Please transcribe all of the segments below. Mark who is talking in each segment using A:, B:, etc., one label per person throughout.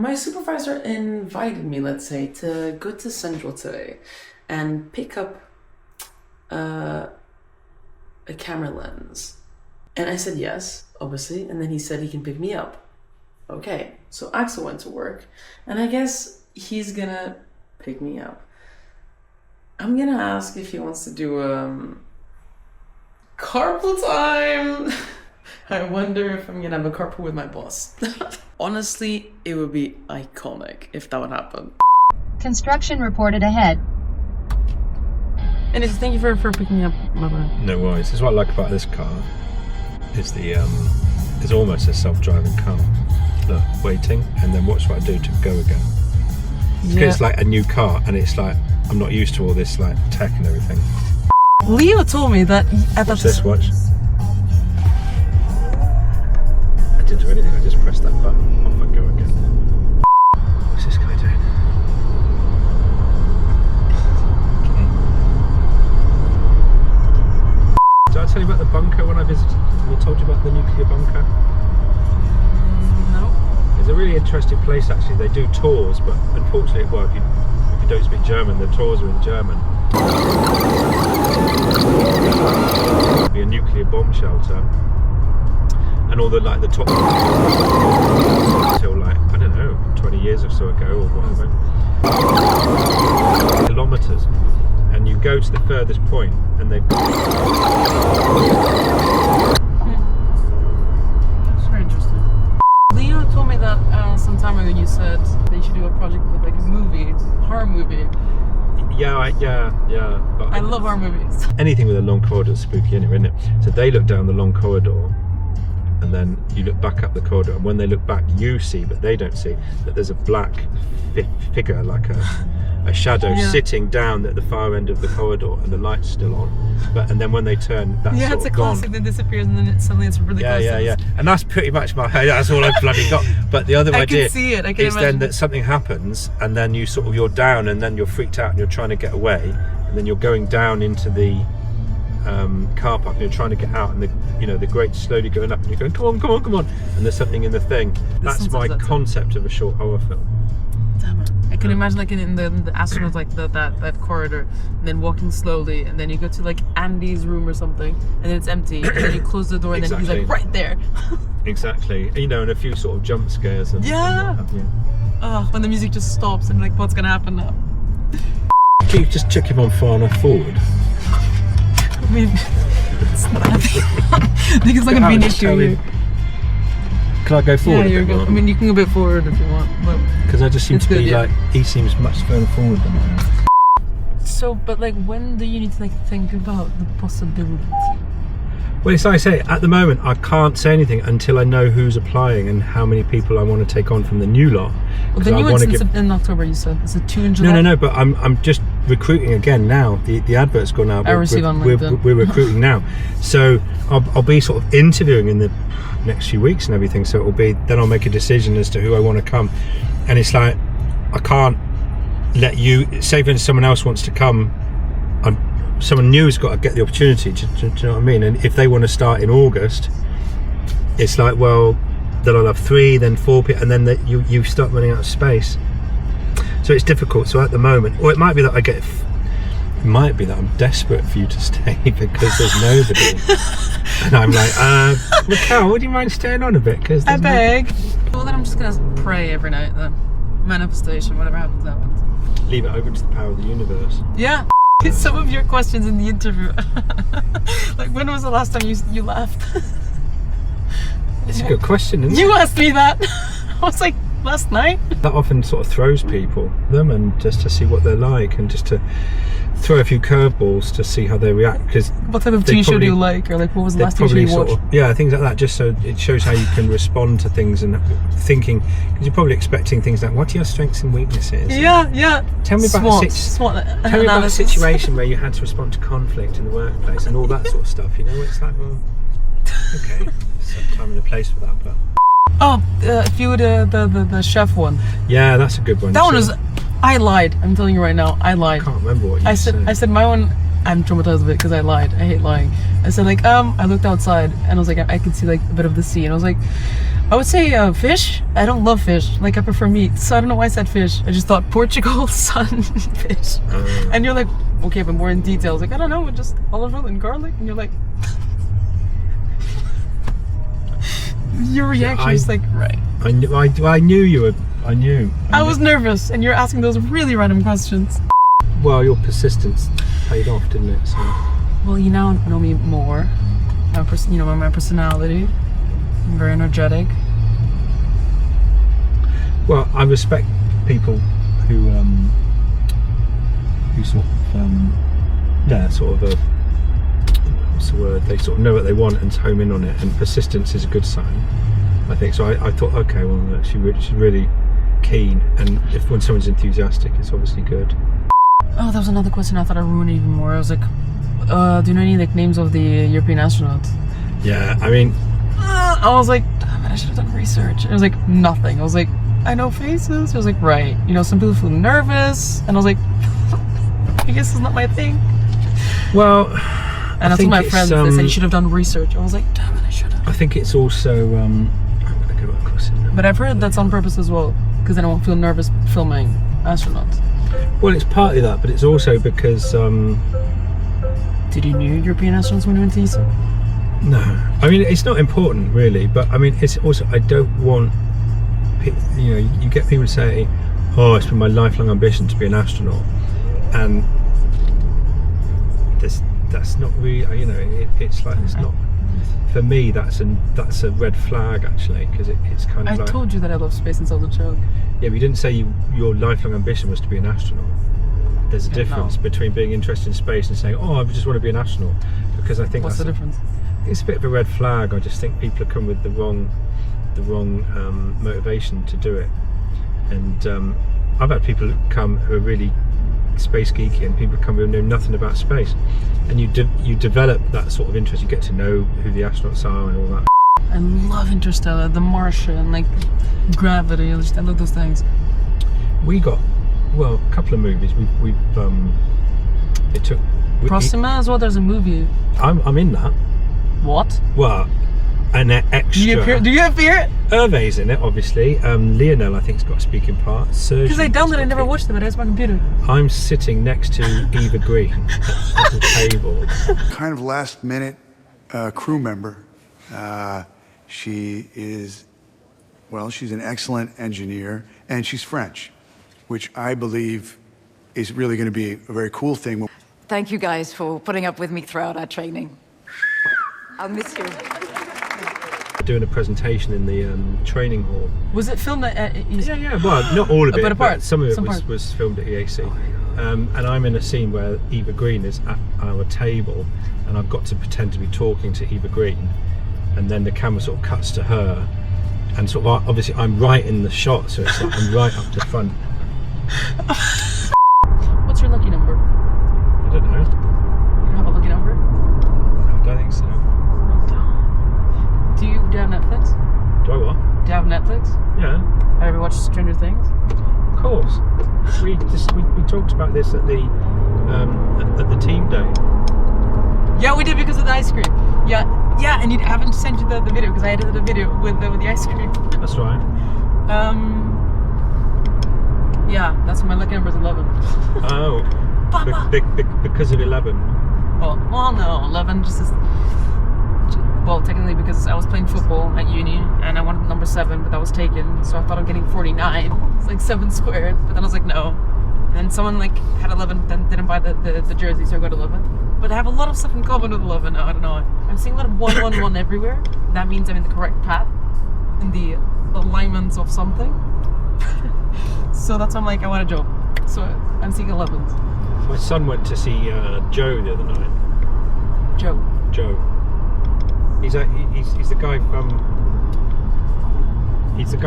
A: my supervisor invited me, let's say, to go to Central today and pick up a camera lens. And I said yes, obviously, and then he said he can pick me up. Okay, so Axel went to work, and I guess he's gonna pick me up. I'm gonna ask if he wants to do carpool time. I wonder if I'm gonna have a carpool with my boss. Honestly, it would be iconic if that would happen.
B: Construction reported ahead.
A: And thank you for picking me up, Mama.
C: No worries. This is what I like about this car. Is it's almost a self-driving car. Look, waiting, and then watch what I do to go again.
A: Yeah.
C: It's like a new car, and it's like I'm not used to all this like tech and everything.
A: Leo told me that
C: Watch this. Watch. I didn't do anything. I just pressed that button. Off I go again. What's this guy doing? Did I tell you about the bunker when I visited? I told you about the nuclear bunker?
A: No.
C: It's a really interesting place actually. They do tours, but unfortunately, well, if you don't speak German, the tours are in German. It'll be a nuclear bomb shelter, and all the like the top until like I don't know 20 years or so ago or whatever, kilometers, and you go to the furthest point, and they.
A: That's very interesting. Leo told me that some time ago you said they should do a project with like a movie, horror movie.
C: Yeah. But
A: I love horror movies.
C: Anything with a long corridor is spooky anyway, isn't it? So they look down the long corridor, and then you look back up the corridor, and when they look back, you see, but they don't see, that there's a black figure, like a shadow sitting down at the far end of the corridor, and the light's still on. And then when they turn, that's
A: Yeah, it's a classic that disappears, and then suddenly it's really close.
C: Yeah. And that's pretty much that's all I've bloody got. But the other idea
A: can see it. I can
C: is
A: imagine.
C: then that something happens, and then you're down, and then you're freaked out, and you're trying to get away, and then you're going down into the car park, and you're trying to get out, and the grate's slowly going up, and you're going, come on, and there's something in the thing. That's my concept of a short horror film.
A: Damn it. I can imagine like in the astronauts, like that corridor, and then walking slowly, and then you go to like Andy's room or something, and then it's empty, and then you close the door, and then he's like right there.
C: Exactly. And a few sort of jump scares. And
A: when the music just stops, and like what's gonna happen now?
C: Can you just check him on far enough forward?
A: I mean, it's not. I think it's not gonna be an issue here.
C: Can I go forward?
A: Yeah, you're good. I mean, you can go a bit forward if you want,
C: because I just seem to be like, he seems much further forward than I am.
A: So, but like, when do you need to like think about the possibilities?
C: Well, it's like I say, at the moment I can't say anything until I know who's applying and how many people I want to take on from the new lot.
A: Well, the new one's in October, you said. Is it 2 in July?
C: No, but I'm just recruiting again now. The advert's gone out.
A: I receive on LinkedIn.
C: We're recruiting now. So I'll be sort of interviewing in the next few weeks and everything. So then I'll make a decision as to who I want to come. And it's like, I can't let you, say for instance someone else wants to come, someone new has got to get the opportunity, do you know what I mean? And if they want to start in August, it's like, well, then I'll have 3, then 4 people, and then you start running out of space. So it's difficult. So at the moment, or it might be that it might be that I'm desperate for you to stay because there's nobody. And I'm like, Raquel, would you mind staying on a bit? Because
A: I beg. Well, then I'm just going to pray every night then. Manifestation, whatever happens.
C: Leave it open to the power of the universe.
A: Yeah. Some of your questions in the interview. Like, when was the last time you laughed?
C: It's a good question, isn't it?
A: You asked me that. I was like, last night?
C: That often sort of throws people, and just to see what they're like, and just to throw a few curveballs to see how they react. Because
A: what type of TV show do you like, or like what was the last TV show you watched?
C: Things like that, just so it shows how you can respond to things and thinking, because you're probably expecting things like, what are your strengths and weaknesses?
A: Yeah.
C: Tell me about a situation where you had to respond to conflict in the workplace and all that sort of stuff. It's like, well, okay, there's some time and a place for that, but.
A: If you were the chef one.
C: Yeah, that's a good one.
A: That one was. I lied. I'm telling you right now. I lied.
C: I can't remember what you said.
A: I said my one. I'm traumatized with it because I lied. I hate lying. I said like I looked outside and I was like I could see like a bit of the sea and I was like I would say fish. I don't love fish. Like, I prefer meat. So I don't know why I said fish. I just thought Portugal, sun, fish. And you're like, okay, but more in details. Like, I don't know, just olive oil and garlic. And you're like, your reaction is like, right.
C: I knew you were. I knew.
A: I was nervous, and you're asking those really random questions.
C: Well, your persistence paid off, didn't it? So.
A: Well, you now know me more. My personality. I'm very energetic.
C: Well, I respect people who sort of what's the word? They sort of know what they want and home in on it, and persistence is a good sign, I think. So I thought, okay, well, she's really keen, and when someone's enthusiastic, it's obviously good. Oh,
A: that was another question I thought I ruined even more. I was like, do you know any like names of the European astronauts?
C: Yeah, I mean,
A: I was like, damn it, I should have done research. It was like nothing. I was like, I know faces. I was like, right. You know, some people feel nervous, and I was like, I guess it's not my thing.
C: Well,
A: and I told my friends, they said you should have done research. I was like, damn it, I should have.
C: I think it's also I'm gonna go across it now.
A: But I've heard that's on purpose as well, because then I won't feel nervous filming astronauts.
C: Well, it's partly that, but it's also because
A: Did you know European astronauts when you went to ESA?
C: No, I mean, it's not important really, but I mean, it's also, I don't want, you know, you get people say, oh, it's been my lifelong ambition to be an astronaut, and that's not really, you know, it's like, it's not, for me, that's a red flag actually, because it's kind of
A: I
C: like,
A: told you that I love space since I was a child.
C: Yeah, but you didn't say your lifelong ambition was to be an astronaut. There's a difference between being interested in space and saying, oh, I just want to be an astronaut, because I think
A: what's the difference?
C: It's a bit of a red flag. I just think people have come with the wrong motivation to do it, and I've had people come who are really space geeky, and people come who know nothing about space, and you develop that sort of interest. You get to know who the astronauts are and all that.
A: I love Interstellar, The Martian, like Gravity. I love those things.
C: We got, well, a couple of movies. We've it took
A: Proxima as well. There's a movie.
C: I'm in that.
A: What?
C: Well, an extra.
A: Do you appear?
C: Hervé's in it, obviously. Lionel, I think, has got a speaking part.
A: Because I downloaded it, I never watched it, but it's my computer.
C: I'm sitting next to Eva Green at the table.
D: Kind of last minute crew member. She is, well, she's an excellent engineer, and she's French, which I believe is really going to be a very cool thing.
E: Thank you guys for putting up with me throughout our training. I'll miss you.
C: Doing a presentation in the training hall.
A: Was it filmed at ESA?
C: Yeah. Well, not all of it,
A: but
C: some of it was filmed at EAC. And I'm in a scene where Eva Green is at our table, and I've got to pretend to be talking to Eva Green, and then the camera sort of cuts to her, and sort of obviously I'm right in the shot, so it's like I'm right up to front.
A: What's your lucky number?
C: I don't know.
A: You don't have a lucky number?
C: No, I don't think so.
A: Do you have Netflix?
C: Do I what?
A: Do you have Netflix?
C: Yeah.
A: Have you ever watched Stranger Things?
C: Of course. We talked about this at the team day.
A: Yeah, we did, because of the ice cream. Yeah, and you haven't sent you the video, because I edited a video with the ice cream.
C: That's right.
A: Yeah, that's my lucky number is 11.
C: Oh. Because of 11.
A: Well, no, 11 just is. Well, technically, because I was playing football at uni and I wanted number 7, but that was taken, so I thought of getting 49. It's like 7 squared, but then I was like, no. And someone like had 11, then didn't buy the jersey, so I got 11. But I have a lot of stuff in common with 11 now. I don't know. I'm seeing a lot of 111 everywhere. That means I'm in the correct path, in the alignments of something. So that's why I'm like, I want a job. So I'm seeing 11s.
C: My son went to see Joe the other night. Joe. He's the guy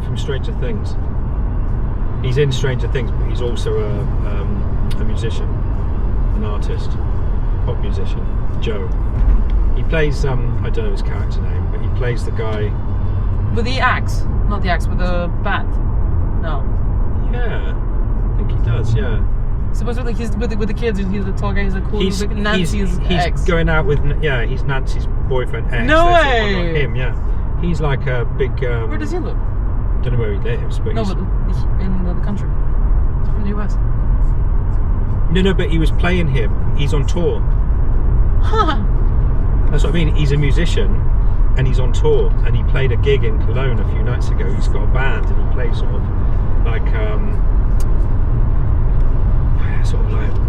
C: from Stranger Things. He's in Stranger Things, but he's also a musician, an artist, pop musician. Joe. He plays I don't know his character name, but he plays the guy
A: with the axe, not the axe, with the bat. No.
C: Yeah, I think he does. Yeah.
A: Supposedly he's with the kids. He's the tall guy. He's a cool. He's Nancy's ex.
C: He's going out with he's Nancy's boyfriend ex.
A: No
C: That's
A: way.
C: Him, yeah. He's like a big.
E: Where does he live?
C: Don't know where he lives, but
E: No,
C: he's,
E: but in the country. He's from the US.
C: no, but he was playing here. He's on tour.
E: Huh.
C: That's what I mean. He's a musician, and he's on tour. And he played a gig in Cologne a few nights ago. He's got a band, and he plays sort of like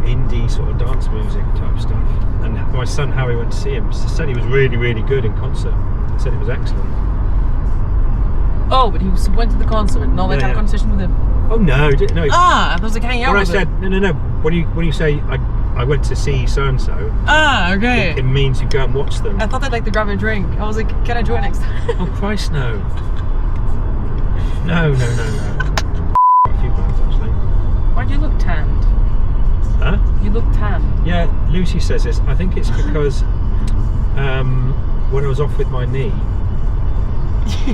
C: indie sort of dance music type stuff. And my son Harry went to see him. Said he was really, really good in concert. Said it was excellent.
E: Oh, but he went to the concert. No, like
C: Yeah,
E: had a
C: yeah.
E: conversation with him.
C: Oh no, no.
E: Ah, I was like hanging out
C: When I
E: with
C: said
E: him.
C: no. When you say I went to see so and so,
E: Ah, okay.
C: it means you go and watch them.
E: I thought they'd like to grab a drink. I was like, can I join next time?
C: Oh Christ, no. No. A few bands actually.
E: Why'd you look tanned?
C: Huh?
E: You look tanned.
C: Yeah, Lucy says this. I think it's because when I was off with my knee,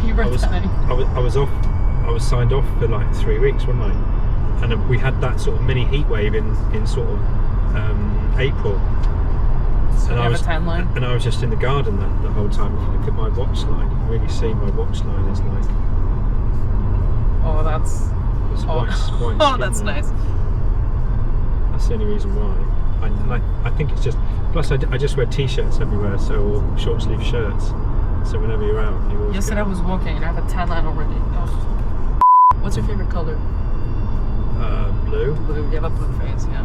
E: You were
C: I was
E: tanning.
C: I was signed off for like 3 weeks, wasn't I? And we had that sort of mini heat wave in sort of April.
E: So
C: And
E: you
C: I
E: have
C: was
E: a tan line?
C: and I was just in the garden the whole time. If you look at my watch line, you can really see my watch line is like
E: Oh, that's...
C: it's
E: Oh,
C: white skin
E: oh that's
C: there.
E: nice.
C: That's the only reason why. I think it's just. Plus, I just wear t-shirts everywhere, so or short sleeve shirts. So whenever you're out, you always.
E: Yesterday I was walking and I have a tan line already. Oh. What's your favorite color?
C: Blue.
E: Blue. You have a blue face, yeah.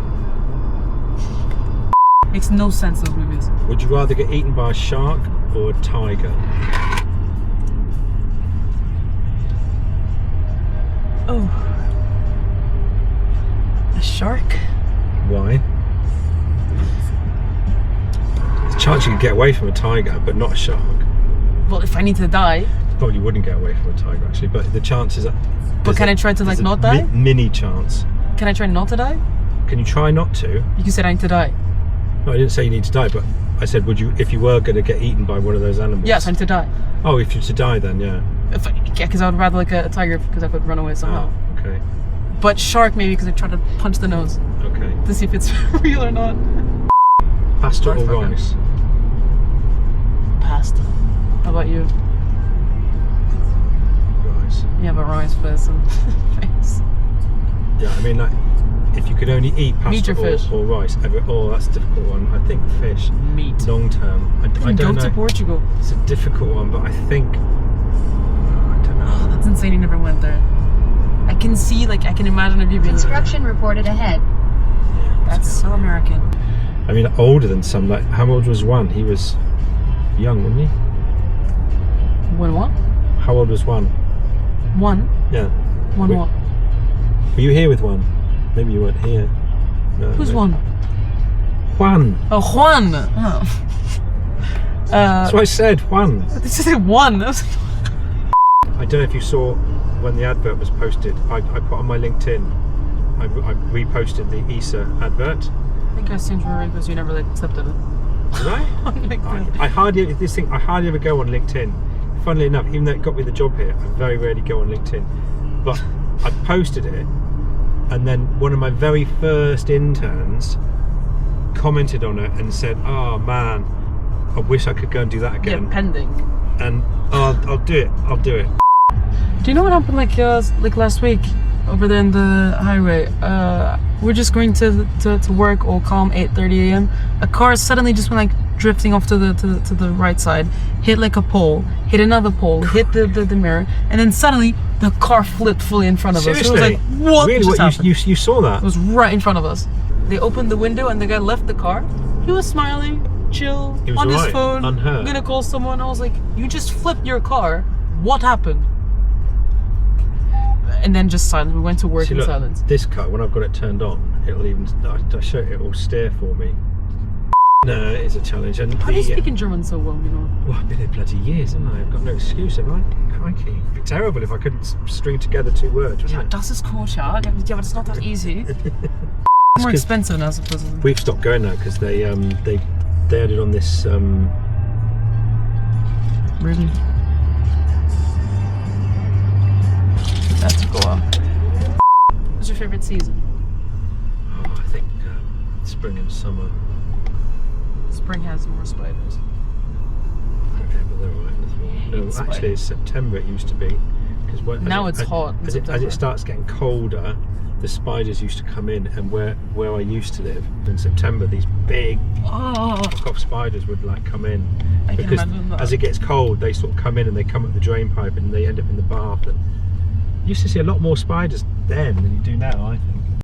E: Makes no sense, those movies.
C: Would you rather get eaten by a shark or a tiger?
E: Oh. A shark?
C: Why? There's a chance you could get away from a tiger, but not a shark.
E: Well, if I need to die.
C: Probably wouldn't get away from a tiger actually, but the chances are.
E: But can I try to like not die?
C: Mini chance.
E: Can I try not to die?
C: Can you try not to?
E: You said I need to die.
C: No, I didn't say you need to die, but I said, would you, if you were going to get eaten by one of those animals?
E: Yes, I need to die.
C: Oh, if you're to die, then yeah.
E: Because I would rather like a tiger because I could run away somehow.
C: Oh, okay.
E: But shark maybe because I try to punch the nose
C: Okay.
E: to see if it's real or not.
C: Pasta or
E: Fucking-
C: rice?
E: Pasta. How about you?
C: Rice.
E: You have a rice face and face.
C: Yeah, I mean, like, if you could only eat
E: Meat
C: pasta
E: or fish?
C: or rice, that's a difficult one. I think fish.
E: Meat.
C: Long term. I
E: Then
C: don't
E: go
C: know.
E: to Portugal.
C: It's a difficult one, but I think. I don't know.
E: Oh, that's insane. You never went there. I can imagine if you being.
B: Construction reported ahead.
E: That's so American.
C: I mean, older than some. Like, how old was one? He was young, wasn't he?
E: When what?
C: How old was one?
E: One?
C: Yeah.
E: One
C: Wait.
E: what?
C: Were you here with one? Maybe you weren't here. No,
E: Who's
C: maybe.
E: one?
C: Juan.
E: Oh, Juan! Oh.
C: That's what I said, Juan.
E: This is one.
C: I don't know if you saw when the advert was posted. I put on my LinkedIn. I reposted the ESA advert.
E: I think I sent you a because you never like accepted it.
C: Did I?
E: On LinkedIn.
C: I hardly ever go on LinkedIn. Funnily enough, even though it got me the job here, I very rarely go on LinkedIn. But I posted it, and then one of my very first interns commented on it and said, "Oh man, I wish I could go and do that
E: Yeah,
C: again."
E: pending.
C: And I'll do it. I'll do it.
E: Do you know what happened like last week over there in the highway? We're just going to work all calm, 8:30 a.m. A car suddenly just went like drifting off to the right side, hit like a pole, hit another pole, hit the mirror, and then suddenly the car flipped fully in front of us. It was like, what
C: Really?
E: just
C: What
E: happened?
C: you saw that?
E: It was right in front of us. They opened the window and the guy left the car. He was smiling, chill,
C: He was
E: on his
C: alright,
E: phone,
C: unhurt.
E: gonna call someone. I was like, you just flipped your car. What happened? And then just silence. We went to work
C: See,
E: in
C: look,
E: silence.
C: this car, when I've got it turned on, it'll even. I show it will steer for me. No, it is a challenge. And
E: How do you speak in German so well, you know?
C: Well, I've been here bloody years, haven't I? I've got no excuse, have I? Crikey. It'd be terrible if I couldn't string together 2 words,
E: Ja,
C: wouldn't it?
E: das ist cool, ja. Yeah, but it's not that easy. More expensive now, supposedly.
C: We've stopped going now because they added on this.
E: Really? That took a while. What's your favorite season?
C: Oh, I think spring and summer.
E: Spring has more spiders.
C: Okay, but they're all right in the fall. No,
E: It's
C: actually, it's September. It used to be. Because
E: Now it's hot in
C: As
E: September.
C: it starts getting colder, the spiders used to come in, and where I used to live in September, these big fuck-off spiders would like come in.
E: I can
C: Because
E: imagine that.
C: as it gets cold, they sort of come in and they come up the drain pipe and they end up in the bath. And you used to see a lot more spiders then than you do now, I think.